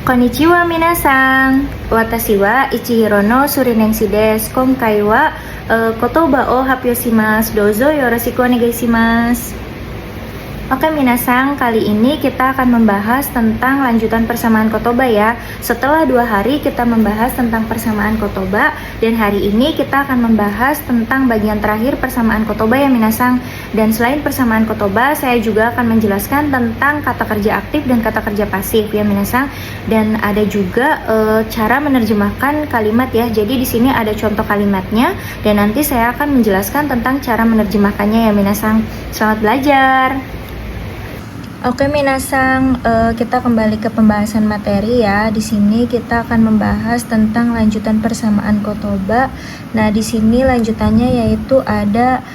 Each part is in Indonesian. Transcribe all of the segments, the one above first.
Konnichiwa minasan. Watashi wa Ichihiro no Surinensi desu. Konkai wa kotoba o happyoshimasu. Dozo yoroshiku onegaishimasu. Oke minasan, kali ini kita akan membahas tentang lanjutan persamaan kotoba ya. Setelah 2 hari kita membahas tentang persamaan kotoba, dan hari ini kita akan membahas tentang bagian terakhir persamaan kotoba ya minasan. Dan selain persamaan kotoba, saya juga akan menjelaskan tentang kata kerja aktif dan kata kerja pasif ya minasan. Dan ada juga cara menerjemahkan kalimat ya. Jadi di sini ada contoh kalimatnya, dan nanti saya akan menjelaskan tentang cara menerjemahkannya ya minasan. Selamat belajar. Oke minasan, kita kembali ke pembahasan materi ya. Di sini kita akan membahas tentang lanjutan persamaan kotoba. Nah, di sini lanjutannya yaitu ada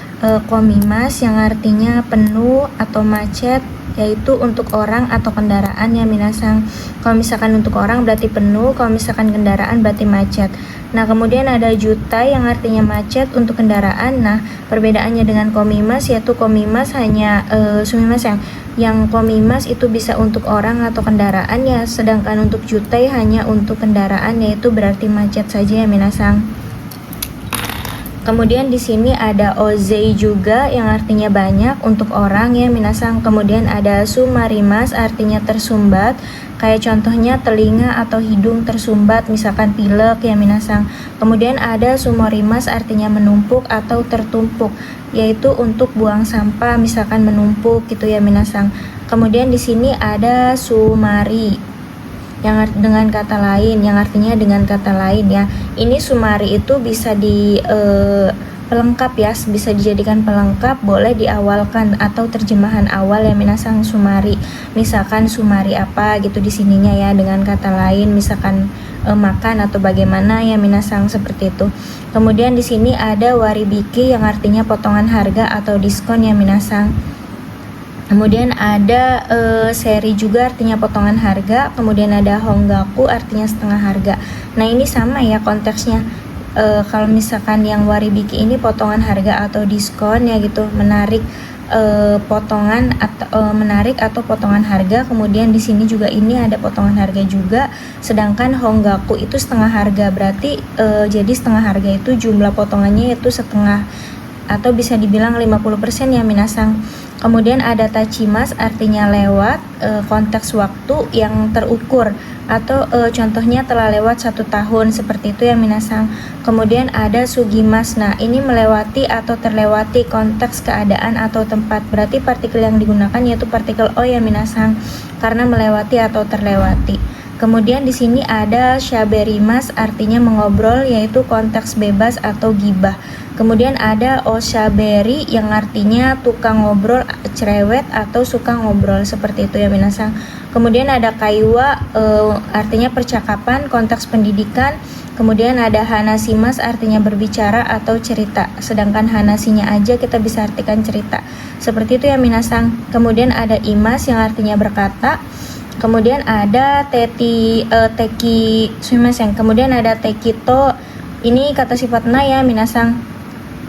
komimas yang artinya penuh atau macet, yaitu untuk orang atau kendaraan ya minasan. Kalau misalkan untuk orang berarti penuh, kalau misalkan kendaraan berarti macet. Nah, kemudian ada jutai yang artinya macet untuk kendaraan. Nah, perbedaannya dengan komimas yaitu komimas hanya sumimas yang komimas itu bisa untuk orang atau kendaraan ya, sedangkan untuk jutai hanya untuk kendaraan, yaitu berarti macet saja ya minasan. Kemudian di sini ada ozei juga yang artinya banyak untuk orang ya minasan. Kemudian ada sumarimas artinya tersumbat, kayak contohnya telinga atau hidung tersumbat, misalkan pilek ya minasan. Kemudian ada sumorimas artinya menumpuk atau tertumpuk, yaitu untuk buang sampah, misalkan menumpuk gitu ya minasan. Kemudian di sini ada sumari yang dengan kata lain, yang artinya dengan kata lain ya. Ini sumari itu bisa di pelengkap ya, bisa dijadikan pelengkap, boleh diawalkan atau terjemahan awal ya minasan sumari. Misalkan sumari apa gitu di sininya ya dengan kata lain, misalkan makan atau bagaimana ya minasan, seperti itu. Kemudian di sini ada waribiki yang artinya potongan harga atau diskon ya minasan. Kemudian ada seri juga artinya potongan harga. Kemudian ada honggaku artinya setengah harga. Nah, ini sama ya konteksnya. Kalau misalkan yang waribiki ini potongan harga atau diskon ya gitu, menarik potongan atau menarik atau potongan harga. Kemudian di sini juga ini ada potongan harga juga. Sedangkan honggaku itu setengah harga, berarti jadi setengah harga itu jumlah potongannya itu setengah atau bisa dibilang 50% ya minasan. Kemudian ada tachimas artinya lewat, konteks waktu yang terukur atau contohnya telah lewat 1 tahun, seperti itu ya minasan. Kemudian ada sugimas, nah ini melewati atau terlewati, konteks keadaan atau tempat, berarti partikel yang digunakan yaitu partikel o ya minasan, karena melewati atau terlewati. Kemudian di sini ada shaberimas artinya mengobrol, yaitu konteks bebas atau gibah. Kemudian ada oshaberi yang artinya tukang ngobrol, cerewet atau suka ngobrol, seperti itu ya minasan. Kemudian ada kaiwa artinya percakapan, konteks pendidikan. Kemudian ada hanasimas artinya berbicara atau cerita, sedangkan hanasinya aja kita bisa artikan cerita, seperti itu ya minasan. Kemudian ada imas yang artinya berkata. Kemudian ada teki sumimasen. Kemudian ada tekito, ini kata sifat na ya minasan.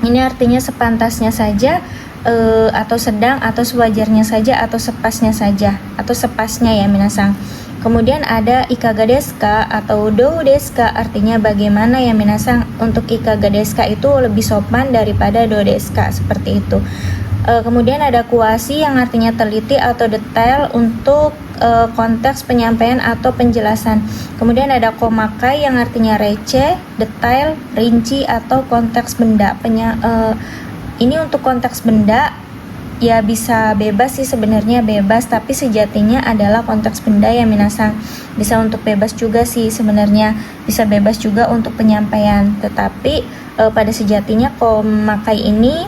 Ini artinya sepantasnya saja, atau sedang, atau sewajarnya saja, atau sepasnya saja, atau sepasnya ya minasan. Kemudian ada ikaga desu ka atau dou desu ka, artinya bagaimana ya minasan. Untuk ikaga desu ka itu lebih sopan daripada dou desu ka, seperti itu. Kemudian ada kuasi yang artinya teliti atau detail untuk konteks penyampaian atau penjelasan. Kemudian ada komakai yang artinya receh, detail, rinci atau konteks benda. Ini untuk konteks benda ya bisa bebas sih, sebenarnya bebas, tapi sejatinya adalah konteks benda ya minasan. Bisa untuk bebas juga sih sebenarnya, bisa bebas juga untuk penyampaian, tetapi pada sejatinya komakai ini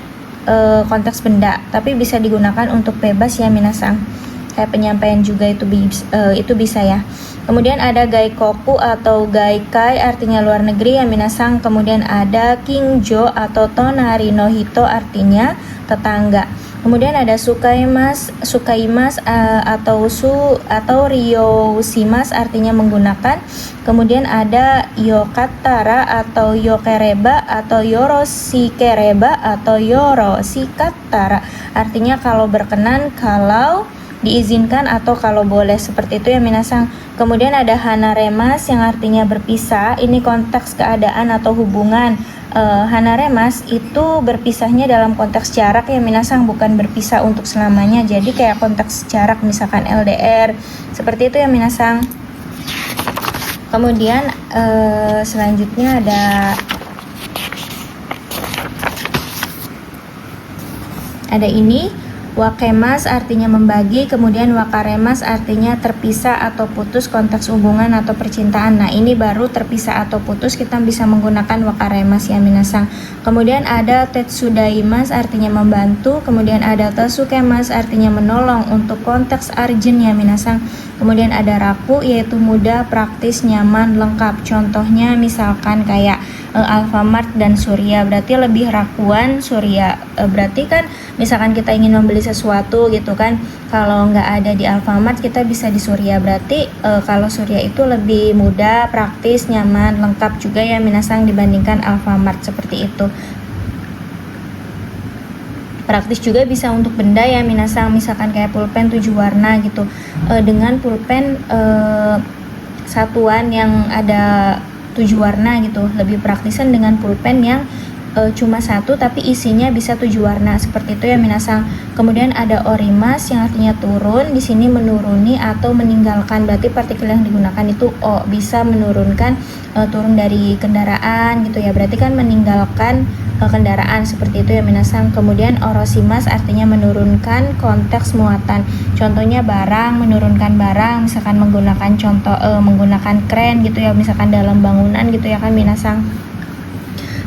konteks benda, tapi bisa digunakan untuk bebas ya minasan. Kayak penyampaian juga itu bisa ya. Kemudian ada gaikoku atau gaikai artinya luar negeri ya minasan. Kemudian ada kinjo atau tonari no hito artinya tetangga. Kemudian ada sukaimas atau ryoshimas artinya menggunakan. Kemudian ada yokatara atau yokereba atau yoroshikereba atau yoroshikatara artinya kalau berkenan, kalau diizinkan atau kalau boleh, seperti itu ya minasang. Kemudian ada hanaremas yang artinya berpisah. Ini konteks keadaan atau hubungan. Hanaremas itu berpisahnya dalam konteks jarak ya minasang, bukan berpisah untuk selamanya. Jadi kayak konteks jarak, misalkan LDR, seperti itu ya minasang. Kemudian selanjutnya ada ini wakemas artinya membagi, kemudian wakaremas artinya terpisah atau putus, konteks hubungan atau percintaan. Nah ini baru terpisah atau putus, kita bisa menggunakan wakaremas ya minasang. Kemudian ada tetsudaimas artinya membantu, kemudian ada tesukemas artinya menolong untuk konteks urgent ya minasang. Kemudian ada raku yaitu mudah, praktis, nyaman, lengkap. Contohnya misalkan kayak Alfamart dan Surya, berarti lebih rakuan Surya. Berarti kan misalkan kita ingin membeli sesuatu gitu kan, kalau nggak ada di Alfamart kita bisa di Surya. Berarti kalau Surya itu lebih mudah, praktis, nyaman, lengkap juga ya minasang dibandingkan Alfamart, seperti itu. Praktis juga bisa untuk benda ya minasang, misalkan kayak pulpen 7 warna gitu, dengan pulpen satuan yang ada 7 warna gitu, lebih praktisan dengan pulpen yang cuma satu tapi isinya bisa 7 warna, seperti itu ya minasang. Kemudian ada orimas yang artinya turun, di sini menuruni atau meninggalkan, berarti partikel yang digunakan itu o, bisa menurunkan, turun dari kendaraan gitu ya, berarti kan meninggalkan kendaraan, seperti itu ya minasang. Kemudian orosimas artinya menurunkan konteks muatan, contohnya barang, menurunkan barang, misalkan menggunakan menggunakan kren gitu ya, misalkan dalam bangunan gitu ya kan minasang.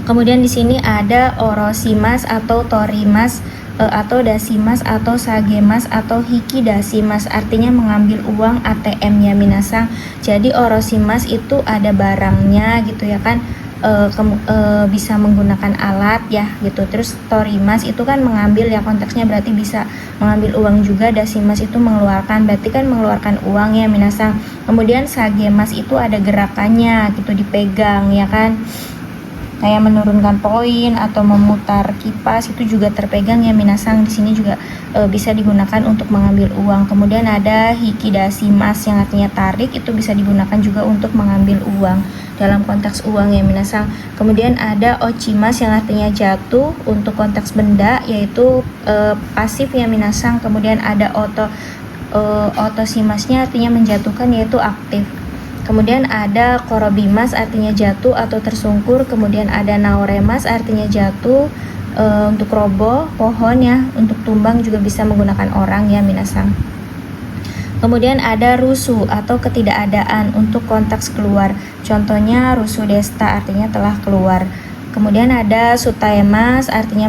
Kemudian di sini ada orosimas atau torimas atau dasimas atau sagemas atau hikidasimas, artinya mengambil uang ATM ya minasang. Jadi orosimas itu ada barangnya gitu ya kan, bisa menggunakan alat ya gitu. Terus torimas itu kan mengambil ya, konteksnya berarti bisa mengambil uang juga. Dasimas itu mengeluarkan, berarti kan mengeluarkan uang ya minasang. Kemudian sagemas itu ada gerakannya gitu, dipegang ya kan, kayak menurunkan poin atau memutar kipas itu juga terpegang ya minasang. Di sini juga bisa digunakan untuk mengambil uang. Kemudian ada hikidasimas yang artinya tarik, itu bisa digunakan juga untuk mengambil uang dalam konteks uang ya minasang. Kemudian ada ochimas yang artinya jatuh untuk konteks benda, yaitu pasif ya minasang. Kemudian ada otosimasnya artinya menjatuhkan, yaitu aktif. Kemudian ada korobimas artinya jatuh atau tersungkur. Kemudian ada naoremas artinya jatuh untuk roboh pohon ya, untuk tumbang juga bisa menggunakan orang ya minasang. Kemudian ada rusu atau ketidakadaan untuk konteks keluar, contohnya rusu desta artinya telah keluar. Kemudian ada sutaemas artinya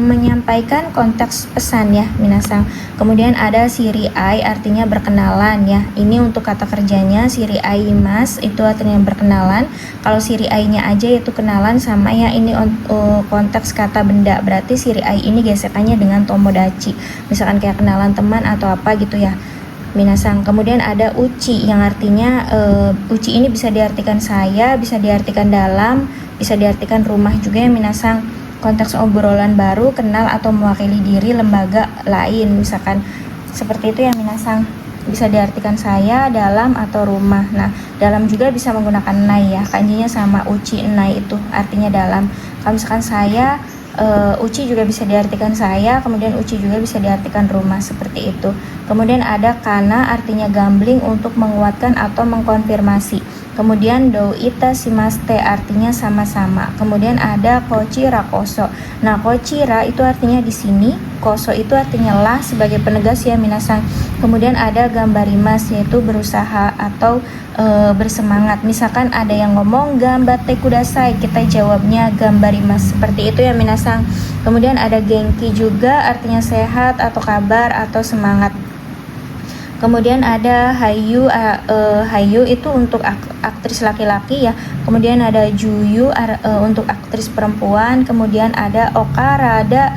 menyampaikan konteks pesan ya minasang. Kemudian ada siriai artinya berkenalan ya. Ini untuk kata kerjanya siriaimas itu artinya berkenalan. Kalau siriainya aja itu kenalan sama ya. Ini konteks kata benda, berarti siriai ini gesekannya dengan tomodachi. Misalkan kayak kenalan teman atau apa gitu ya minasang. Kemudian ada uchi yang artinya uchi ini bisa diartikan saya, bisa diartikan dalam, bisa diartikan rumah juga ya minasang. Konteks obrolan baru, kenal atau mewakili diri lembaga lain, misalkan seperti itu ya minasang. Bisa diartikan saya, dalam, atau rumah. Nah dalam juga bisa menggunakan nai ya, kanjinya sama uchi, nai itu artinya dalam. Kalau misalkan saya, uchi juga bisa diartikan saya, kemudian uchi juga bisa diartikan rumah, seperti itu. Kemudian ada kana artinya gambling untuk menguatkan atau mengkonfirmasi. Kemudian douita shimaste artinya sama-sama. Kemudian ada kochira koso. Nah kochira itu artinya di sini, koso itu artinya lah sebagai penegas ya minasang. Kemudian ada gambarimas yaitu berusaha atau bersemangat. Misalkan ada yang ngomong gambate kudasai, kita jawabnya gambarimas, seperti itu ya minasang. Kemudian ada genki juga artinya sehat atau kabar atau semangat. Kemudian ada hayu, hayu itu untuk aktris laki-laki ya. Kemudian ada juyu untuk aktris perempuan. Kemudian ada okarada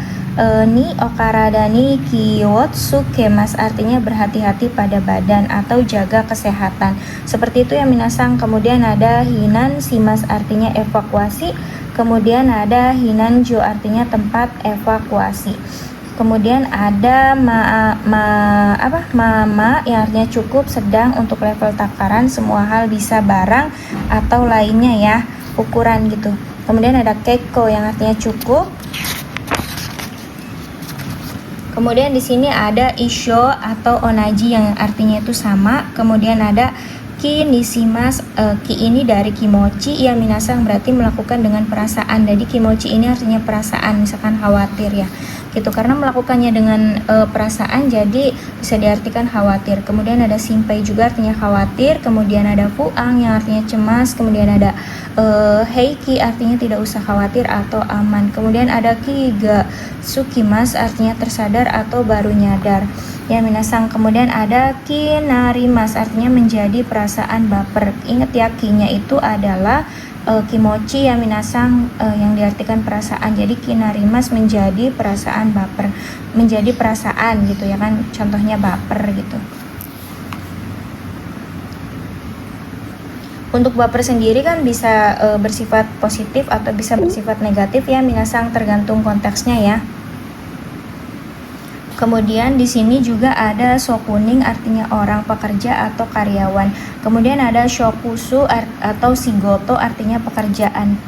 okarada ni kiyotsuke mas artinya berhati-hati pada badan atau jaga kesehatan, seperti itu ya minasang. Kemudian ada hinan simas artinya evakuasi. Kemudian ada hinanjo artinya tempat evakuasi. Kemudian ada mama yang artinya cukup, sedang untuk level takaran, semua hal bisa, barang atau lainnya ya, ukuran gitu. Kemudian ada keiko yang artinya cukup. Kemudian di sini ada isho atau onaji yang artinya itu sama. Kemudian ada ki nishimas, ki ini dari kimochi ya minasang, berarti melakukan dengan perasaan. Jadi kimochi ini artinya perasaan, misalkan khawatir ya gitu, karena melakukannya dengan perasaan jadi bisa diartikan khawatir. Kemudian ada simpai juga artinya khawatir. Kemudian ada fuang yang artinya cemas. Kemudian ada heiki artinya tidak usah khawatir atau aman. Kemudian ada kiga sukimas artinya tersadar atau baru nyadar ya minasang. Kemudian ada kinarimas artinya menjadi perasaan baper. Ingat ya, kinya itu adalah kimochi ya minasang, yang diartikan perasaan. Jadi kinarimas menjadi perasaan baper, menjadi perasaan gitu ya kan, contohnya baper gitu. Untuk baper sendiri kan bisa bersifat positif atau bisa bersifat negatif ya minasang, tergantung konteksnya ya. Kemudian di sini juga ada shokunin artinya orang, pekerja atau karyawan. Kemudian ada shokusu atau shigoto artinya pekerjaan.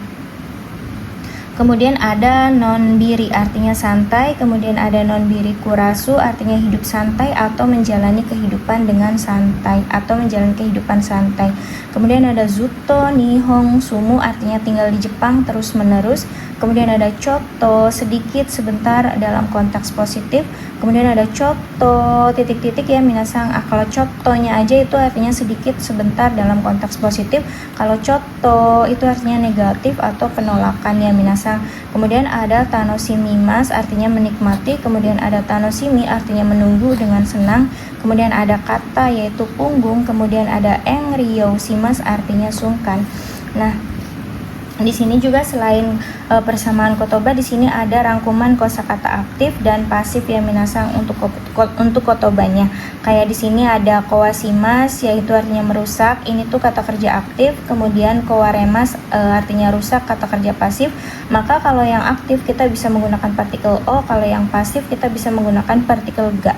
Kemudian ada nonbiri artinya santai. Kemudian ada nonbiri kurasu artinya hidup santai atau menjalani kehidupan dengan santai atau menjalani kehidupan santai. Kemudian ada zuto nihong sumu artinya tinggal di Jepang terus menerus. Kemudian ada choto sedikit, sebentar dalam konteks positif. Kemudian ada choto titik-titik ya minasang. Kalau chotonya aja itu artinya sedikit, sebentar dalam konteks positif. Kalau choto itu artinya negatif atau penolakan ya minasang. Kemudian ada tanoshimimas artinya menikmati. Kemudian ada tanoshimi artinya menunggu dengan senang. Kemudian ada kata yaitu punggung. Kemudian ada enryousimas artinya sungkan. Nah, di sini juga selain persamaan kotoba, di sini ada rangkuman kosakata aktif dan pasif ya minasang untuk kotobanya. Kayak di sini ada kowasimas yaitu artinya merusak, ini tuh kata kerja aktif. Kemudian kowaremas artinya rusak, kata kerja pasif. Maka kalau yang aktif kita bisa menggunakan partikel o, kalau yang pasif kita bisa menggunakan partikel ga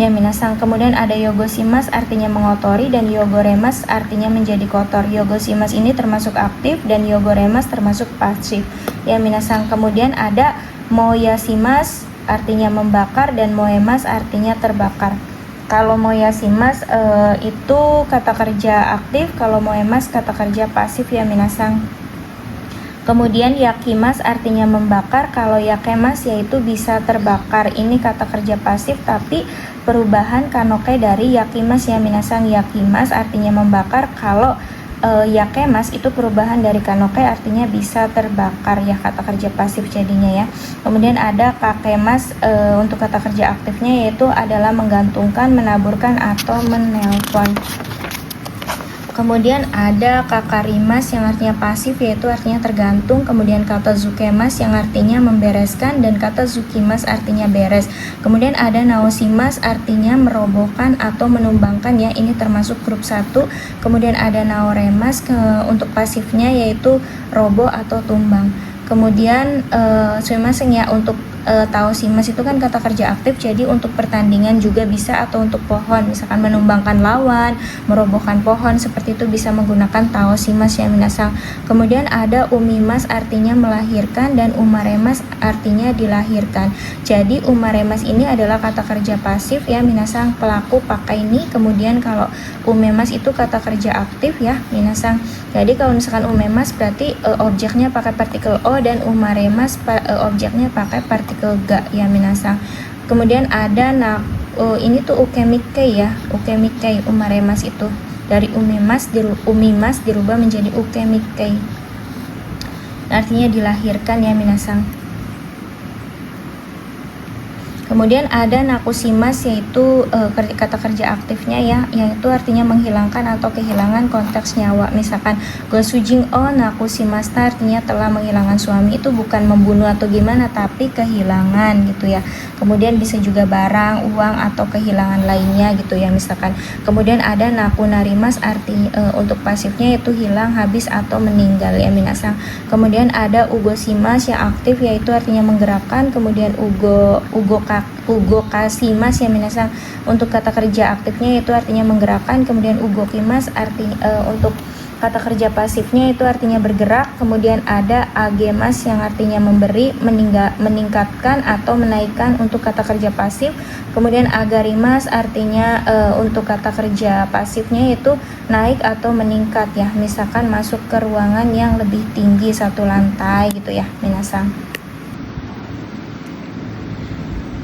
ya minasang. Kemudian ada yogosimas artinya mengotori dan yogoremas artinya menjadi kotor. Yogosimas ini termasuk aktif dan yogoremas termasuk pasif ya minasang. Kemudian ada moyasimas artinya membakar dan moemas artinya terbakar. Kalau moyasimas itu kata kerja aktif, kalau moemas kata kerja pasif ya minasang. Kemudian yakimas artinya membakar, kalau yakemas yaitu bisa terbakar. Ini kata kerja pasif tapi perubahan kanoke dari yakimas ya minasang. Yakimas artinya membakar, kalau yakemas itu perubahan dari kanoke artinya bisa terbakar ya, kata kerja pasif jadinya ya. Kemudian ada kakemas untuk kata kerja aktifnya yaitu adalah menggantungkan, menaburkan atau menelpon. Kemudian ada kakarimas yang artinya pasif yaitu artinya tergantung. Kemudian kata zukemas yang artinya membereskan dan kata zukimas artinya beres. Kemudian ada naosimas artinya merobohkan atau menumbangkan ya, ini termasuk grup 1. Kemudian ada naoremas untuk pasifnya yaitu roboh atau tumbang. Kemudian sumimasen ya, untuk taosimas itu kan kata kerja aktif, jadi untuk pertandingan juga bisa atau untuk pohon, misalkan menumbangkan lawan, merobohkan pohon, seperti itu bisa menggunakan taosimas ya minasang. Kemudian ada umimas artinya melahirkan dan umaremas artinya dilahirkan. Jadi umaremas ini adalah kata kerja pasif ya minasang, pelaku pakai ni. Kemudian kalau umemas itu kata kerja aktif ya minasang. Jadi kalau misalkan umemas berarti objeknya pakai partikel o dan umaremas objeknya pakai partikel ga ya minasang. Kemudian ada ini tuh ukemike ya, ukemike umaremas itu dari umimas dirubah menjadi ukemike, artinya dilahirkan ya minasang. Kemudian ada nakusimas yaitu kata kerja aktifnya ya, yaitu artinya menghilangkan atau kehilangan konteks nyawa. Misalkan gosujing o nakusimasta artinya telah menghilangkan suami, itu bukan membunuh atau gimana tapi kehilangan gitu ya. Kemudian bisa juga barang, uang atau kehilangan lainnya gitu ya misalkan. Kemudian ada nakunarimas arti untuk pasifnya yaitu hilang, habis atau meninggal ya minasang. Kemudian ada ugosimas yang aktif yaitu artinya menggerakkan. Kemudian ugo ugokasimas ya minasang. Untuk kata kerja aktifnya itu artinya menggerakkan, kemudian ugokimas artinya untuk kata kerja pasifnya itu artinya bergerak, kemudian ada agemas yang artinya memberi, meningkatkan atau menaikkan untuk kata kerja pasif, kemudian agarimas artinya untuk kata kerja pasifnya itu naik atau meningkat ya, misalkan masuk ke ruangan yang lebih tinggi satu lantai gitu ya minasang.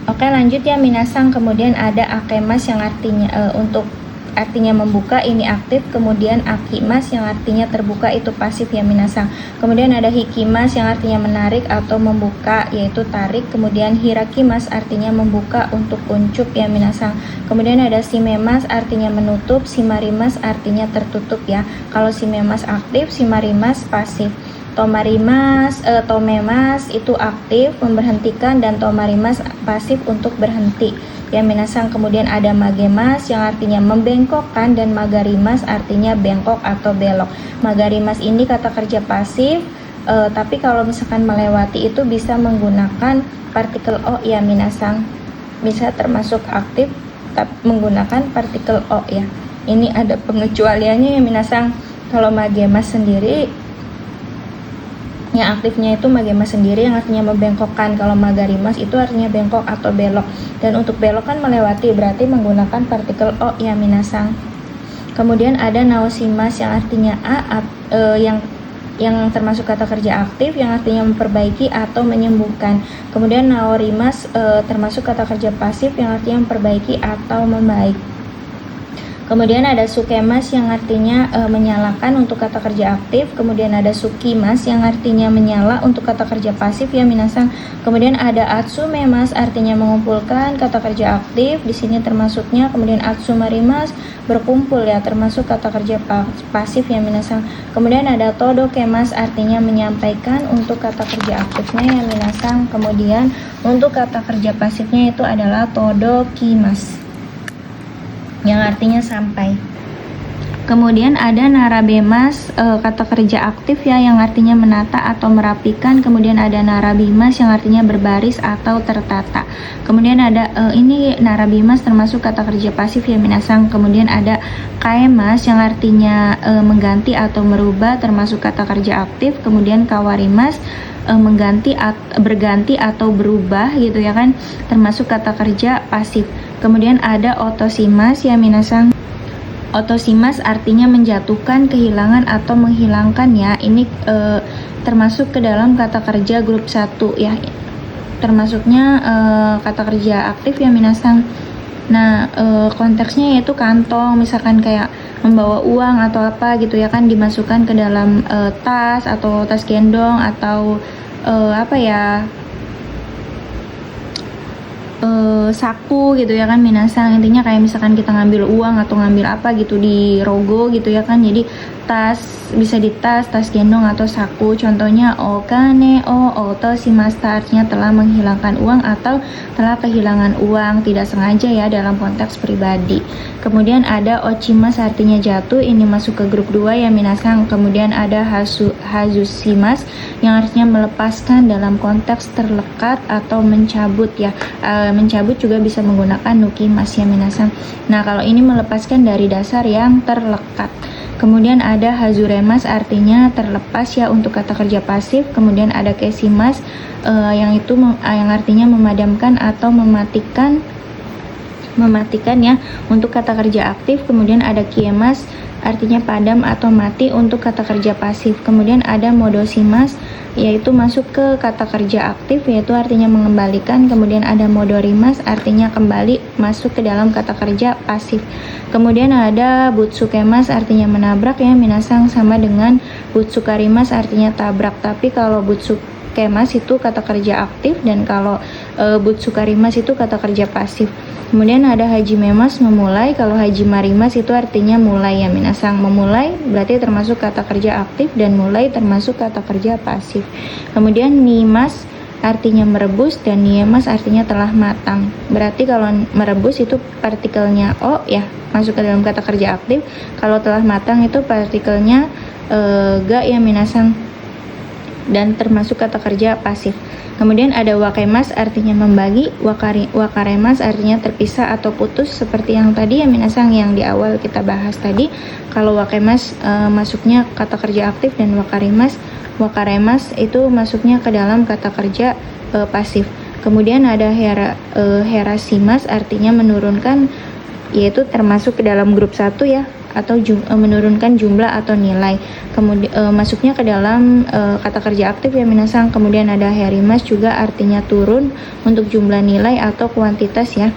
Oke, lanjut ya minasang. Kemudian ada akemas yang artinya untuk artinya membuka, ini aktif, kemudian akimas yang artinya terbuka itu pasif ya minasang. Kemudian ada hikimas yang artinya menarik atau membuka yaitu tarik, kemudian hirakimas artinya membuka untuk kuncup ya minasang. Kemudian ada simemas artinya menutup, simarimas artinya tertutup ya. Kalau simemas aktif, simarimas pasif. Tomemas itu aktif memberhentikan, dan tomarimas pasif untuk berhenti ya minasang. Kemudian ada magemas yang artinya membengkokkan, dan magarimas artinya bengkok atau belok. Magarimas ini kata kerja pasif, tapi kalau misalkan melewati itu bisa menggunakan partikel o ya minasang, bisa termasuk aktif tapi menggunakan partikel o ya. Ini ada pengecualiannya ya minasang. Kalau magemas sendiri yang aktifnya itu magemas sendiri yang artinya membengkokkan. Kalau magarimas itu artinya bengkok atau belok, dan untuk belok kan melewati, berarti menggunakan partikel o ya minasang. Kemudian ada naosimas yang artinya yang termasuk kata kerja aktif yang artinya memperbaiki atau menyembuhkan. Kemudian naorimas termasuk kata kerja pasif yang artinya memperbaiki atau membaik. Kemudian ada sukemas yang artinya menyalakan untuk kata kerja aktif. Kemudian ada sukimas yang artinya menyala untuk kata kerja pasif ya minasang. Kemudian ada atsumemas artinya mengumpulkan kata kerja aktif, di sini termasuknya. Kemudian atsumarimas berkumpul ya, termasuk kata kerja pasif ya minasang. Kemudian ada todokemas artinya menyampaikan untuk kata kerja aktifnya ya minasang. Kemudian untuk kata kerja pasifnya itu adalah todokimas yang artinya sampai. Kemudian ada narabemas, kata kerja aktif ya yang artinya menata atau merapikan. Kemudian ada narabimas yang artinya berbaris atau tertata. Kemudian ada ini narabimas termasuk kata kerja pasif ya minasang. Kemudian ada kaemas yang artinya mengganti atau merubah, termasuk kata kerja aktif. Kemudian kawarimas berganti atau berubah gitu ya kan, termasuk kata kerja pasif. Kemudian ada otosimas ya minasang. Otosimas artinya menjatuhkan, kehilangan atau menghilangkan ya. Ini termasuk ke dalam kata kerja grup 1 ya. Termasuknya kata kerja aktif ya minasang. Nah, konteksnya yaitu kantong, misalkan kayak membawa uang atau apa gitu ya kan, dimasukkan ke dalam tas atau tas gendong atau saku gitu ya kan minasang. Intinya kayak misalkan kita ngambil uang atau ngambil apa gitu di rogo gitu ya kan, jadi tas, bisa di tas gendong atau saku. Contohnya okane o otoshimashita artinya telah menghilangkan uang atau telah kehilangan uang tidak sengaja ya dalam konteks pribadi. Kemudian ada ochimas artinya jatuh, ini masuk ke grup 2 ya minasang. Kemudian ada hazushimas yang artinya melepaskan dalam konteks terlekat atau mencabut ya. Mencabut juga bisa menggunakan nukimas ya minasang. Nah, kalau ini melepaskan dari dasar yang terlekat. Kemudian ada hazuremas artinya terlepas ya untuk kata kerja pasif. Kemudian ada kesimas yang artinya memadamkan atau mematikan ya untuk kata kerja aktif. Kemudian ada kiemas artinya padam atau mati untuk kata kerja pasif. Kemudian ada modosimas yaitu masuk ke kata kerja aktif, yaitu artinya mengembalikan. Kemudian ada modorimas artinya kembali masuk ke dalam kata kerja pasif. Kemudian ada butsukemas artinya menabrak ya minasang, sama dengan butsukarimas artinya tabrak. Tapi kalau butsukemas itu kata kerja aktif, dan kalau butsukarimas itu kata kerja pasif. Kemudian ada hajimemas memulai. Kalau hajimarimas itu artinya mulai ya minasang. Memulai berarti termasuk kata kerja aktif, dan mulai termasuk kata kerja pasif. Kemudian nimas artinya merebus, dan niemas artinya telah matang. Berarti kalau merebus itu partikelnya o ya, masuk ke dalam kata kerja aktif. Kalau telah matang itu partikelnya ga ya minasang, dan termasuk kata kerja pasif. Kemudian ada wakemas artinya membagi, wakaremas artinya terpisah atau putus seperti yang tadi ya minasang yang di awal kita bahas tadi. Kalau wakemas masuknya kata kerja aktif dan wakaremas itu masuknya ke dalam kata kerja pasif. Kemudian ada herasimas artinya menurunkan, yaitu termasuk ke dalam grup 1 ya, atau menurunkan jumlah atau nilai. Kemudian masuknya ke dalam kata kerja aktif ya minasang. Kemudian ada herimas juga artinya turun untuk jumlah nilai atau kuantitas ya,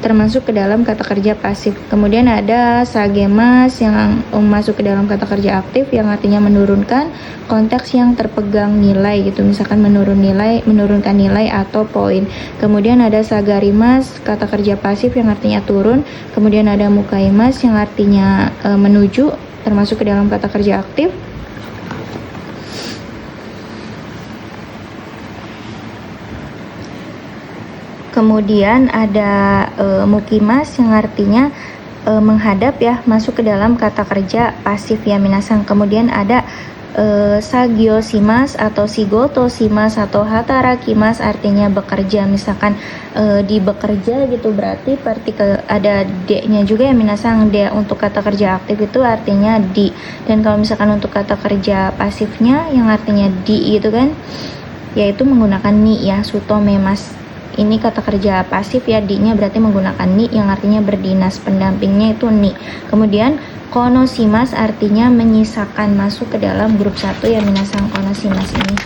termasuk ke dalam kata kerja pasif. Kemudian ada sagemas yang masuk ke dalam kata kerja aktif yang artinya menurunkan konteks yang terpegang nilai gitu, misalkan menurunkan nilai atau poin. Kemudian ada sagarimas kata kerja pasif yang artinya turun. Kemudian ada mukaimas yang artinya menuju, termasuk ke dalam kata kerja aktif. Kemudian ada mukimas yang artinya menghadap ya, masuk ke dalam kata kerja pasif ya minasang. Kemudian ada sagiosimas atau sigotosimas atau hatarakimas artinya bekerja, misalkan di bekerja gitu, berarti partikel ada D-nya juga ya minasang. D untuk kata kerja aktif itu artinya di, dan kalau misalkan untuk kata kerja pasifnya yang artinya di gitu kan, yaitu menggunakan ni ya, sutomemas. Ini kata kerja pasif ya, di-nya berarti menggunakan ni yang artinya berdinas, pendampingnya itu ni. Kemudian konosimas artinya menyisakan, masuk ke dalam grup 1 ya minasang konosimas ini.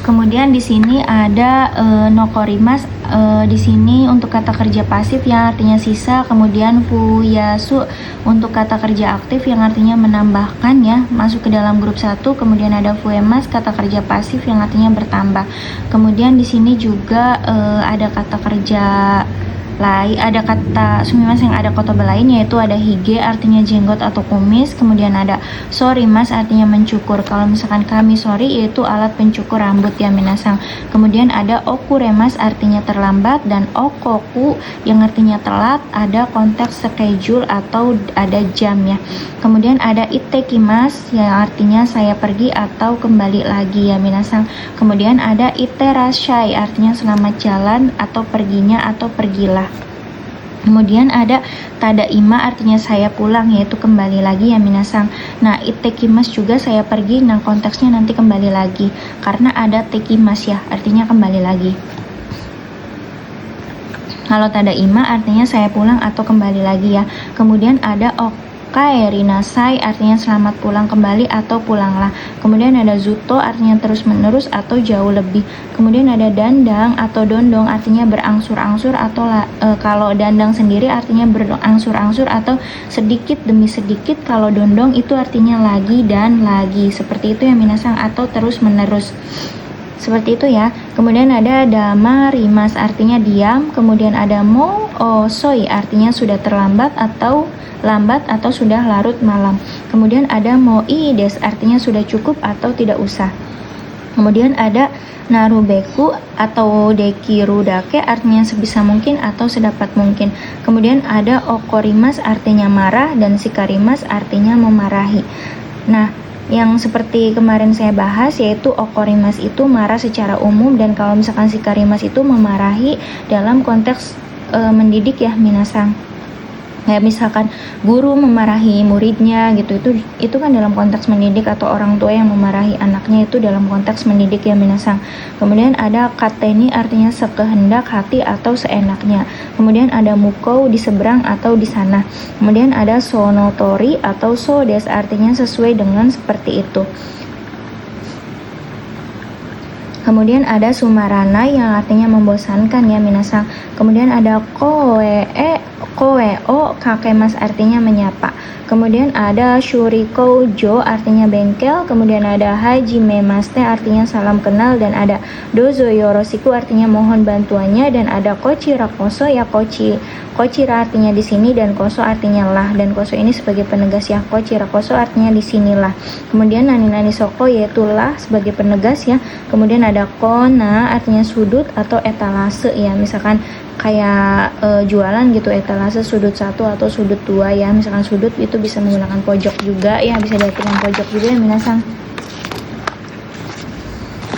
Kemudian di sini ada nokorimas. Di sini untuk kata kerja pasif yang artinya sisa. Kemudian fuyasu untuk kata kerja aktif yang artinya menambahkan ya, masuk ke dalam grup 1. Kemudian ada fuemas kata kerja pasif yang artinya bertambah. Kemudian di sini juga ada kata kerja ada kata sumimas yang ada kotoba lain, yaitu ada hige artinya jenggot atau kumis. Kemudian ada sorimas artinya mencukur. Kalau misalkan kamisori yaitu alat pencukur rambut ya minasang. Kemudian ada okuremas artinya terlambat, dan okoku yang artinya telat, ada konteks schedule atau ada jam ya. Kemudian ada itekimas yang artinya saya pergi atau kembali lagi ya minasang. Kemudian ada iterashai artinya selamat jalan atau perginya atau pergilah. Kemudian ada tadaima artinya saya pulang, yaitu kembali lagi ya minasang. Nah itekimas juga saya pergi, nah konteksnya nanti kembali lagi karena ada tekimas ya, artinya kembali lagi. Kalau tadaima artinya saya pulang atau kembali lagi ya. Kemudian ada kaerinasai artinya selamat pulang kembali atau pulanglah. Kemudian ada zuto artinya terus menerus atau jauh lebih. Kemudian ada dandang atau dondong artinya berangsur-angsur atau kalau dandang sendiri artinya berangsur-angsur atau sedikit demi sedikit. Kalau dondong itu artinya lagi dan lagi, seperti itu ya minasang, atau terus menerus. Seperti itu ya. Kemudian ada damarimas artinya diam. Kemudian ada mo osoi artinya sudah terlambat atau lambat atau sudah larut malam. Kemudian ada moides artinya sudah cukup atau tidak usah. Kemudian ada narubeku atau dekirudake artinya sebisa mungkin atau sedapat mungkin. Kemudian ada okorimas artinya marah, dan sikarimas artinya memarahi. Nah, yang seperti kemarin saya bahas yaitu okorimas itu marah secara umum, dan kalau misalkan sikarimas itu memarahi dalam konteks mendidik ya minasang. Kayak misalkan guru memarahi muridnya gitu, itu kan dalam konteks mendidik, atau orang tua yang memarahi anaknya itu dalam konteks mendidik ya minasang. Kemudian ada kateni artinya sekehendak hati atau seenaknya. Kemudian ada mukou di seberang atau di sana. Kemudian ada sonotori atau sodes artinya sesuai dengan seperti itu. Kemudian ada sumarana yang artinya membosankan ya minasang. Kemudian ada koeo kakemas artinya menyapa. Kemudian ada shurikoujo artinya bengkel. Kemudian ada hajime maste artinya salam kenal, dan ada dozo yoroshiku artinya mohon bantuannya, dan ada kochira koso ya kochira artinya di sini, dan koso artinya lah, dan koso ini sebagai penegas ya. Kochira koso artinya di sinilah. Kemudian nani soko yaitu lah sebagai penegas ya. Kemudian ada ada kona artinya sudut atau etalase ya, misalkan kayak jualan gitu, etalase sudut 1 atau sudut 2 ya, misalkan sudut itu bisa menggunakan pojok juga ya, bisa diartikan pojok juga ya minasang.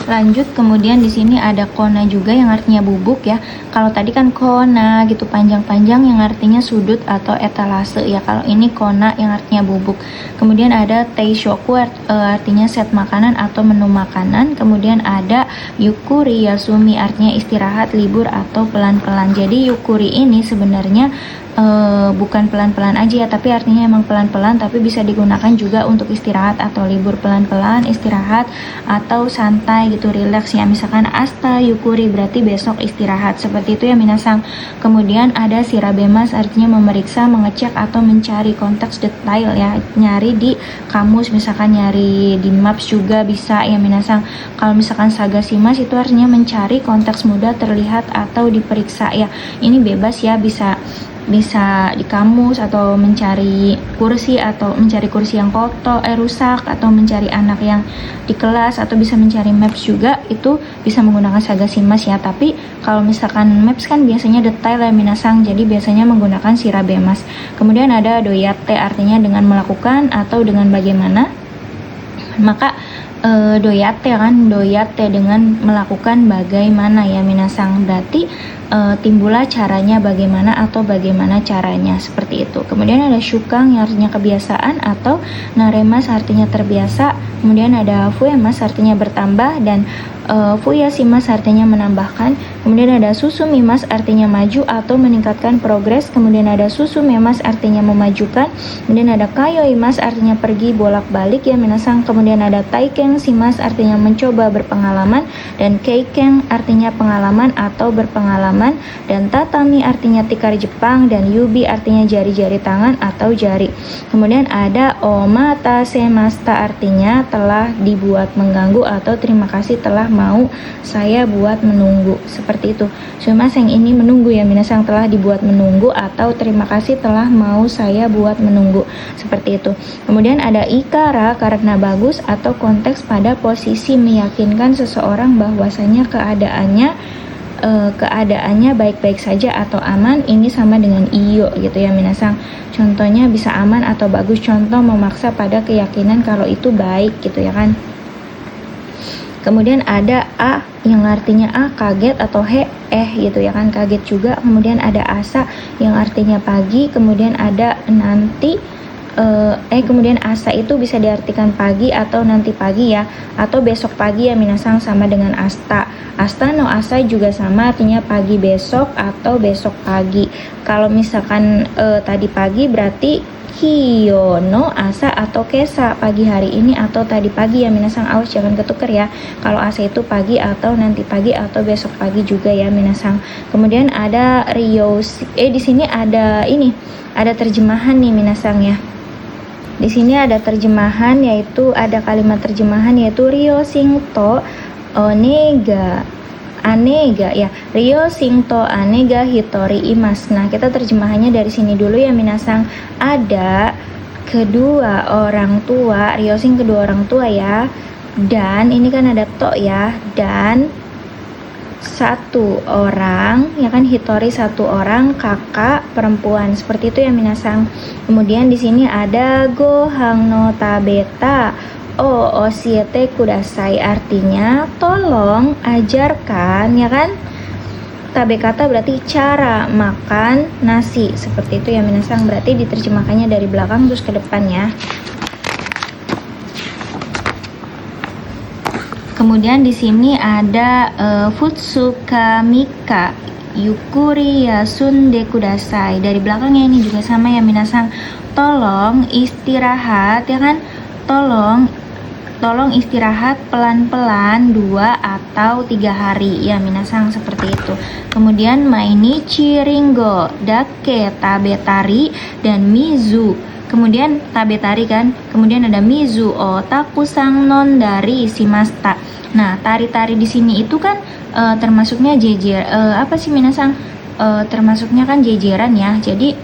Lanjut, kemudian di sini ada kona juga yang artinya bubuk ya. Kalau tadi kan kona gitu panjang-panjang yang artinya sudut atau etalase ya. Kalau ini kona yang artinya bubuk. Kemudian ada teishoku artinya set makanan atau menu makanan. Kemudian ada yukuri yasumi artinya istirahat, libur atau pelan-pelan. Jadi yukuri ini sebenarnya bukan pelan-pelan aja ya, tapi artinya emang pelan-pelan, tapi bisa digunakan juga untuk istirahat atau libur, pelan-pelan istirahat atau santai gitu, relax ya. Misalkan asta yukuri berarti besok istirahat, seperti itu ya minasang. Kemudian ada shirabemas artinya memeriksa, mengecek atau mencari konteks detail ya, nyari di kamus, misalkan nyari di maps juga bisa ya minasang. Kalau misalkan sagashimas itu artinya mencari konteks mudah terlihat atau diperiksa ya. Ini bebas ya, bisa di kamus atau mencari kursi yang kotor, rusak, atau mencari anak yang di kelas, atau bisa mencari maps juga, itu bisa menggunakan sagashimas ya. Tapi kalau misalkan maps kan biasanya detail ya minasang, jadi biasanya menggunakan shirabemas. Kemudian ada doyate artinya dengan melakukan atau dengan bagaimana. Maka doyate dengan melakukan bagaimana ya minasang, berarti timbullah caranya bagaimana atau bagaimana caranya, seperti itu. Kemudian ada shukang yang artinya kebiasaan atau naremas artinya terbiasa. Kemudian ada fuemas artinya bertambah, dan fuyashimas artinya menambahkan. Kemudian ada susumimas artinya maju atau meningkatkan progres. Kemudian ada susumemas artinya memajukan. Kemudian ada kayoimas artinya pergi bolak-balik ya minasang. Kemudian ada taiken shimas artinya mencoba, berpengalaman, dan keiken artinya pengalaman atau berpengalaman, dan tatami artinya tikar Jepang, dan yubi artinya jari-jari tangan atau jari. Kemudian ada omatase-masta artinya telah dibuat mengganggu atau terima kasih telah mau saya buat menunggu, seperti itu. Sumimasen ini menunggu ya minasang, telah dibuat menunggu, atau terima kasih telah mau saya buat menunggu, seperti itu. Kemudian ada ikara karena bagus atau konteks pada posisi meyakinkan seseorang bahwasanya keadaannya baik-baik saja atau aman. Ini sama dengan iyo gitu ya minasang. Contohnya bisa aman atau bagus, contoh memaksa pada keyakinan kalau itu baik gitu ya kan. Kemudian ada a yang artinya kaget atau gitu ya kan, kaget juga. Kemudian ada asa yang artinya pagi. Kemudian ada nanti kemudian asa itu bisa diartikan pagi atau nanti pagi ya, atau besok pagi ya minasang, sama dengan asta. Asta no asa juga sama, artinya pagi besok atau besok pagi. Kalau misalkan tadi pagi berarti Kiyo no asa atau kesa, pagi hari ini atau tadi pagi ya minasang. Awas jangan ketuker ya, kalau asa itu pagi atau nanti pagi atau besok pagi juga ya minasang. Kemudian ada di sini ada terjemahan nih minasang ya. Di sini ada terjemahan, yaitu ada kalimat terjemahan yaitu Ryo Singto Anega ya, Ryo Singto Anega Hitori Imas. Nah, kita terjemahannya dari sini dulu ya minasang. Ada kedua orang tua, Ryo Sing kedua orang tua ya, dan ini kan ada to ya, dan satu orang ya kan, hitori satu orang, kakak perempuan, seperti itu ya minasang. Kemudian di sini ada gohang no tabeta osiete kudasai, artinya tolong ajarkan ya kan. Tabe kata berarti cara makan nasi, seperti itu ya minasang. Berarti diterjemahkannya dari belakang terus ke depan ya. Kemudian di sini ada futsuka mika yukuri yasunde kudasai. Dari belakangnya ini juga sama ya minasang. Tolong istirahat ya kan. Tolong istirahat pelan-pelan 2 atau 3 hari ya minasang, seperti itu. Kemudian mainichi ringo dake tabetari dan mizu. Kemudian tabetari kan. Kemudian ada mizu takusang non dari shimashita. Nah, tari-tari di sini itu kan termasuknya termasuknya kan jejeran ya. Jadi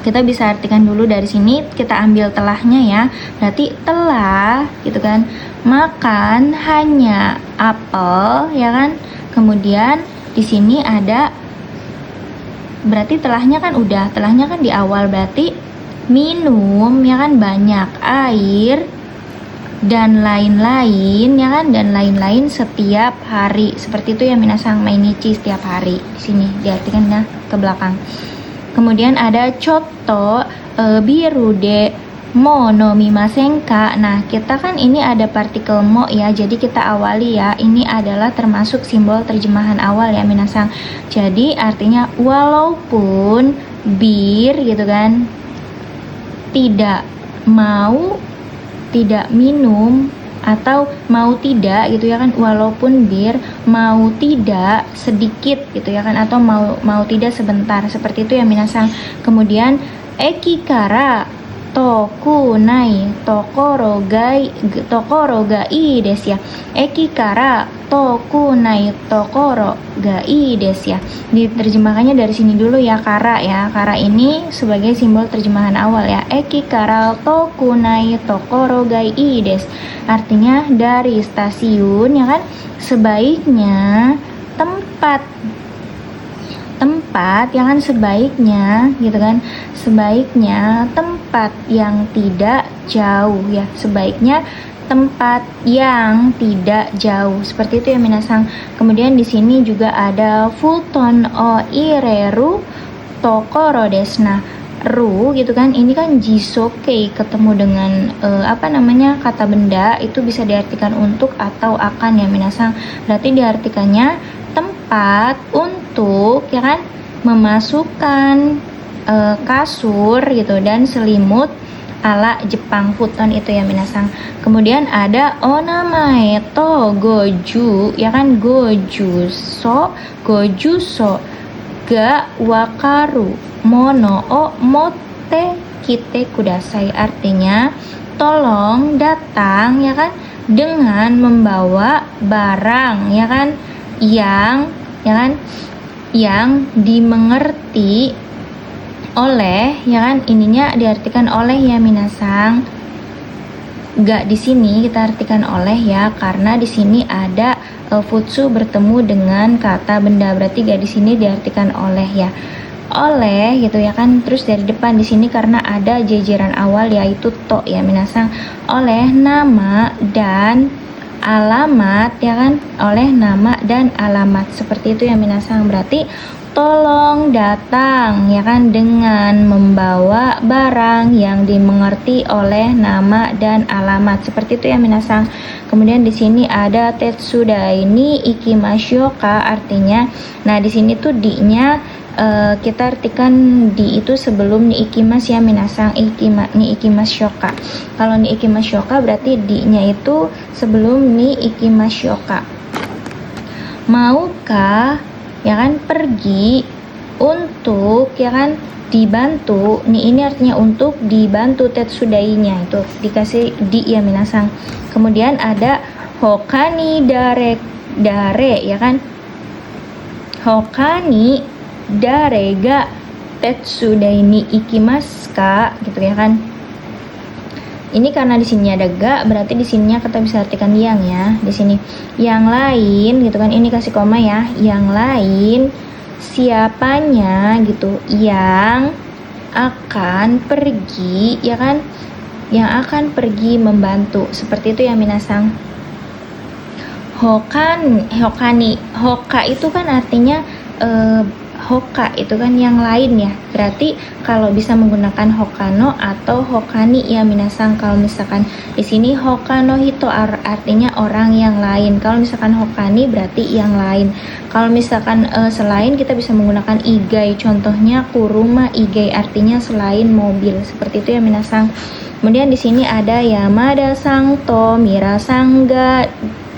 Kita bisa artikan dulu dari sini, kita ambil telahnya ya. Berarti telah gitu kan, makan hanya apel ya kan. Kemudian di sini ada, berarti telahnya kan di awal, berarti minum ya kan banyak air dan lain-lain ya kan, dan lain-lain setiap hari. Seperti itu ya minasang, mainichi setiap hari. Di sini diartikan ya ke belakang. Kemudian ada coto biru de mo no mimasen ka. Nah, kita kan ini ada partikel mo ya. Jadi kita awali ya. Ini adalah termasuk simbol terjemahan awal ya minasang. Jadi artinya walaupun bir gitu kan tidak mau, tidak minum, atau mau tidak gitu ya kan, walaupun bir mau tidak sedikit gitu ya kan, atau mau tidak sebentar, seperti itu ya minasang. Kemudian eki kara tokunai tokoro gai desu ya. Eki kara tokunai tokoro gai desu ya. Diterjemahkannya dari sini dulu ya, kara ya. Kara ini sebagai simbol terjemahan awal ya. Eki kara tokunai tokoro gai desu. Artinya dari stasiun ya kan, sebaiknya tempat ya kan, sebaiknya gitu kan, sebaiknya tempat yang tidak jauh ya, sebaiknya tempat yang tidak jauh, seperti itu ya minasang. Kemudian di sini juga ada futon o ireru tokoro desu. Nah, ru gitu kan, ini kan jisoke ketemu dengan kata benda, itu bisa diartikan untuk atau akan ya minasang. Berarti diartikannya tempat untuk ya kan memasukkan kasur gitu dan selimut ala Jepang, futon itu ya minasang. Kemudian ada onamae to goju ya kan, goju so ga wakaru mono o motte kite kudasai. Artinya tolong datang ya kan dengan membawa barang ya kan yang dimengerti oleh ya kan, ininya diartikan oleh ya minasang. Ga di sini kita artikan oleh ya, karena di sini ada futsu bertemu dengan kata benda, berarti ga di sini diartikan oleh ya, oleh gitu ya kan. Terus dari depan di sini karena ada jejeran awal yaitu to ya minasang, oleh nama dan alamat ya kan, oleh nama dan alamat, seperti itu ya minasang. Berarti tolong datang ya kan dengan membawa barang yang dimengerti oleh nama dan alamat, seperti itu ya minasang. Kemudian di sini ada tetsudai ni ikimasho ka, artinya nah di sini tuh di-nya kita artikan di itu sebelum ni ikimas ya minasang, ni ikimasho ka. Kalau ni ikimasho ka berarti di-nya itu sebelum ni ikimasho ka. Maukah ya kan pergi untuk ya kan dibantu. Nih ini artinya untuk dibantu, tetsudai-nya itu dikasih di ya minasang. Kemudian ada hokani dare ya kan, hokani dare ga tetsudai ni ikimasu ka gitu ya kan. Ini karena di sini ada ga, berarti di sininya kita bisa artikan yang ya. Di sini yang lain gitu kan, ini kasih koma ya. Yang lain siapanya gitu yang akan pergi ya kan, yang akan pergi membantu, seperti itu ya minasang. Hokani, hoka itu kan artinya hoka itu kan yang lain ya, berarti kalau bisa menggunakan hokano atau hokani ya minasang. Kalau misalkan di sini hokano hito artinya orang yang lain, kalau misalkan hokani berarti yang lain. Kalau misalkan selain, kita bisa menggunakan igai, contohnya kuruma igai artinya selain mobil, seperti itu ya minasang. Kemudian di sini ada Yamada sang to mira sangga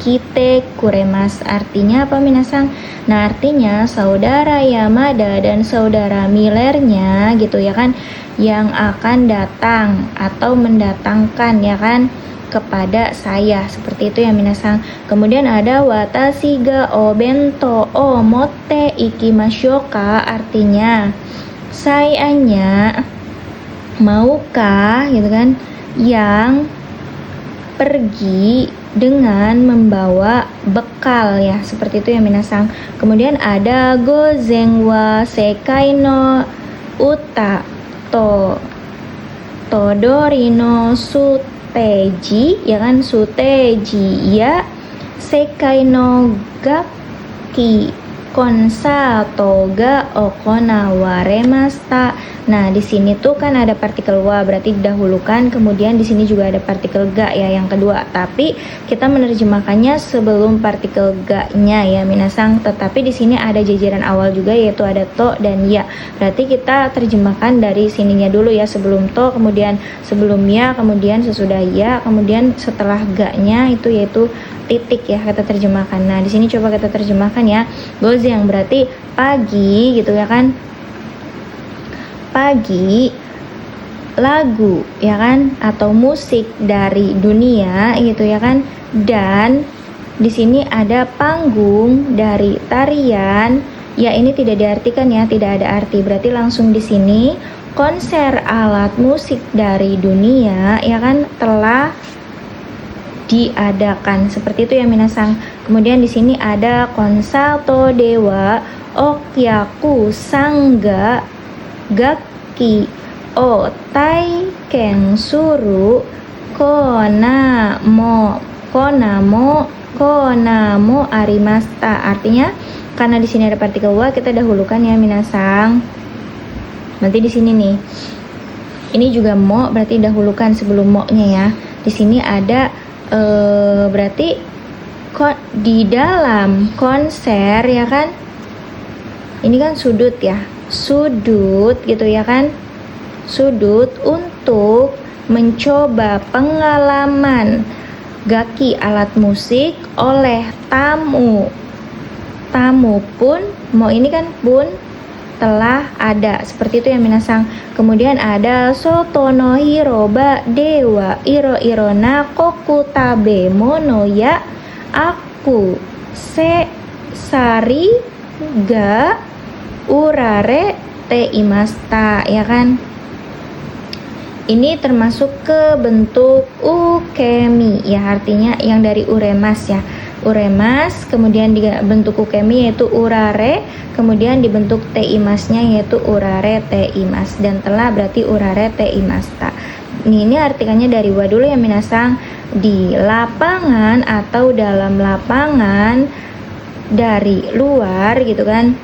kite kuremas, artinya apa minasang? Nah artinya saudara Yamada dan saudara Millernya gitu ya kan, yang akan datang atau mendatangkan ya kan kepada saya, seperti itu ya minasang. Kemudian ada watashi ga o bento o motte ikimasho ka, artinya sayanya maukah gitu kan yang pergi dengan membawa bekal ya, seperti itu ya minasang. Kemudian ada gozeng wa sekai no uta to todorino suteji ya kan, suteji ya sekai no gaki konsa toga okona waremasta. Nah, di sini tuh kan ada partikel wa, berarti didahulukan, kemudian di sini juga ada partikel ga ya yang kedua. Tapi kita menerjemahkannya sebelum partikel ga-nya ya minasang. Tetapi di sini ada jajaran awal juga, yaitu ada to dan ya. Berarti kita terjemahkan dari sininya dulu ya, sebelum to, kemudian sebelum ya, kemudian sesudah ya, kemudian setelah ga-nya itu yaitu titik ya, kita terjemahkan. Nah, di sini coba kita terjemahkan ya. Gozeng berarti pagi gitu ya kan. Pagi, lagu ya kan, atau musik dari dunia gitu ya kan. Dan di sini ada panggung dari tarian. Ya, ini tidak diartikan ya, tidak ada arti. Berarti langsung di sini konser alat musik dari dunia ya kan telah diadakan, seperti itu ya minasang. Kemudian di sini ada konsalto dewa okyaku sangga gaki o tai ken suru konamo arimasta. Artinya karena di sini ada partikel wa, kita dahulukan ya minasang. Nanti di sini nih, ini juga mo, berarti dahulukan sebelum mo-nya ya. Di sini ada berarti di dalam konser ya kan. Ini kan sudut ya, sudut gitu ya kan, sudut untuk mencoba pengalaman gaki alat musik oleh tamu pun, mau ini kan pun telah ada, seperti itu ya minasang. Kemudian ada sotono hiroba dewa iro irona koku tabe mono ya aku se sari ga urare te imasta ya kan. Ini termasuk ke bentuk ukemi ya, artinya yang dari uremas ya, uremas, kemudian dibentuk ukemi yaitu urare, kemudian dibentuk te imasnya yaitu urare te imas, dan telah berarti urare te imasta. Ini artikannya dari wa dulu ya minasang. Di lapangan atau dalam lapangan, dari luar gitu kan,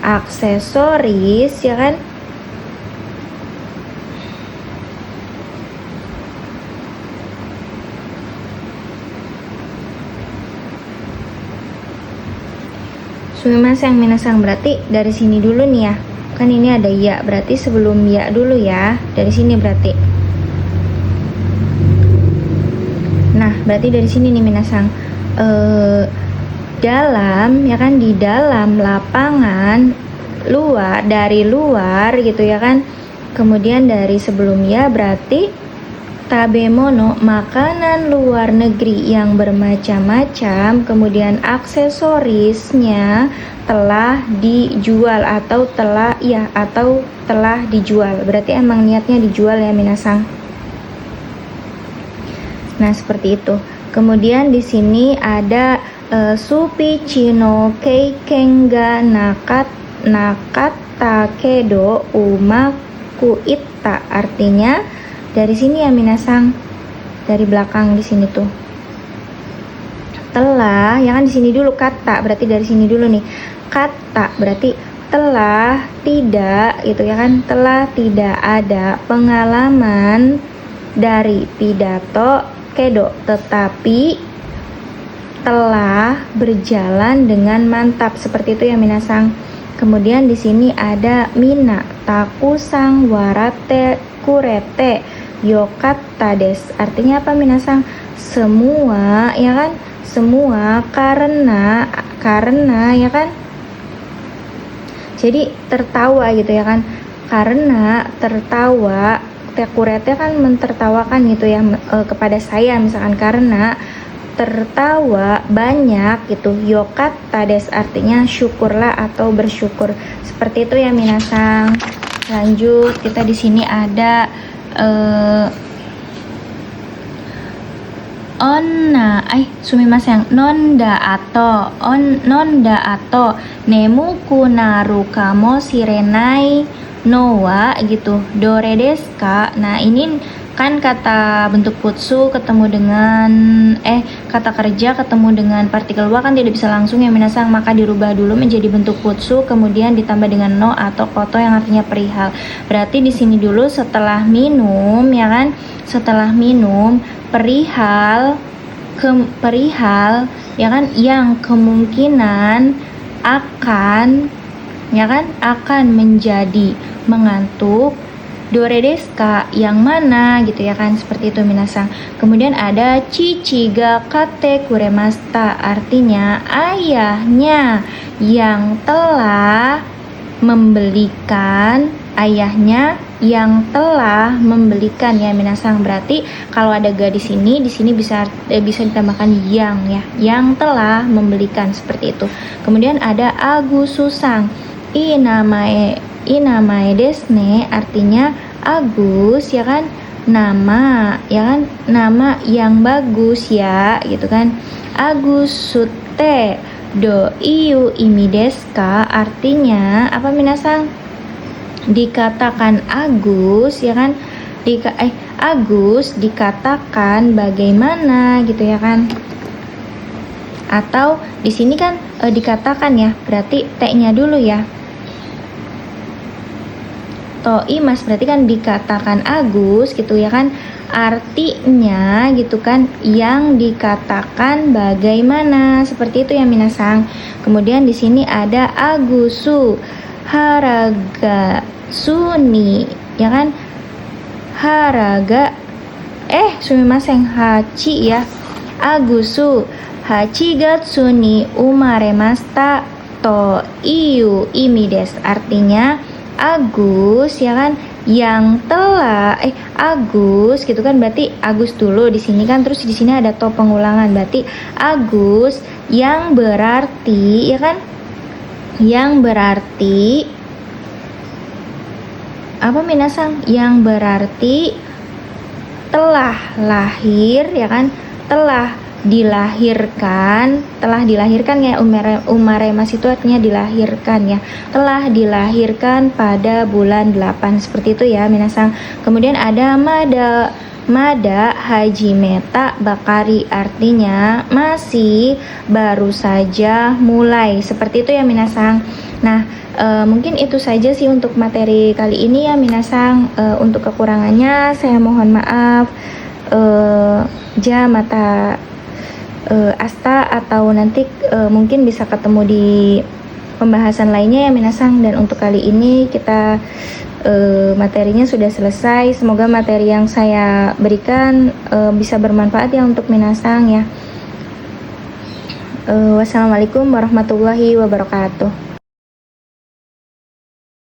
aksesoris ya kan. Sumimasen minasang, berarti dari sini dulu nih ya. Kan ini ada ya, berarti sebelum ya dulu ya. Dari sini berarti. Nah, berarti dari sini nih minasang. Dalam ya kan, di dalam lapangan, luar, dari luar gitu ya kan. Kemudian dari sebelum ya berarti tabemono, makanan luar negeri yang bermacam-macam, kemudian aksesorisnya telah dijual atau telah dijual. Berarti emang niatnya dijual ya minasang. Nah, seperti itu. Kemudian di sini ada Supichino Keikenga Nakata Kedo Umaku Itta. Artinya dari sini ya minasang, dari belakang di sini tuh. Telah, ya kan di sini dulu kata, berarti dari sini dulu nih. Kata berarti telah tidak gitu ya kan, telah tidak ada pengalaman dari pidato kedo, tetapi telah berjalan dengan mantap, seperti itu ya minasang. Kemudian di sini ada mina takusang warate kurete yokatta des. Artinya apa minasang? Semua ya kan, semua karena ya kan. Jadi tertawa gitu ya kan, karena tertawa. Kurete kan mentertawakan gitu ya kepada saya, misalkan karena tertawa banyak gitu. Yokatta des artinya syukurlah atau bersyukur, seperti itu ya minasang. Lanjut, kita di sini ada sumimasen, nonda ato nemu kunaru kamo shirenai no wa gitu, dore desu ka. Nah, ini kan kata bentuk futsu ketemu dengan kata kerja ketemu dengan partikel wa kan tidak bisa langsung ya minasang, maka dirubah dulu menjadi bentuk futsu kemudian ditambah dengan no atau koto yang artinya perihal. Berarti di sini dulu setelah minum ya kan, setelah minum perihal ya kan, yang kemungkinan akan ya kan akan menjadi mengantuk, dore desu ka yang mana gitu ya kan, seperti itu minasang. Kemudian ada chichi ga kate kuremashita, artinya ayahnya yang telah membelikan, ayahnya yang telah membelikan ya minasang. Berarti kalau ada ga di sini bisa ditambahkan yang ya, yang telah membelikan, seperti itu. Kemudian ada Agustusang, inamae desne, artinya Agus ya kan, nama ya kan, nama yang bagus ya gitu kan. Agusute do iu imi desu ka, artinya apa minasang, dikatakan Agus ya kan, Agus dikatakan bagaimana gitu ya kan. Atau di sini kan dikatakan ya, berarti T-nya dulu ya. Toimas berarti kan dikatakan Agus gitu ya kan, artinya gitu kan yang dikatakan bagaimana, seperti itu ya minasang. Kemudian di sini ada Agusu haraga suni ya kan, haraga sumimasen hachi ya, Agusu hachigatsu ni umaremashita to iu imi desu, artinya Agus ya kan yang telah Agus gitu kan, berarti Agus dulu di sini kan, terus di sini ada to pengulangan, berarti Agus yang berarti ya kan, yang berarti apa minasang, yang berarti telah lahir ya kan, telah dilahirkan ya, umaremas itu artinya dilahirkan ya, telah dilahirkan pada bulan 8, seperti itu ya minasang. Kemudian ada mada hajimeta bakari, artinya masih baru saja mulai, seperti itu ya minasang. Nah, mungkin itu saja sih untuk materi kali ini ya minasang. Untuk kekurangannya saya mohon maaf. Mata asta atau nanti mungkin bisa ketemu di pembahasan lainnya ya minasang. Dan untuk kali ini kita materinya sudah selesai. Semoga materi yang saya berikan bisa bermanfaat ya untuk minasang ya. Wassalamualaikum warahmatullahi wabarakatuh.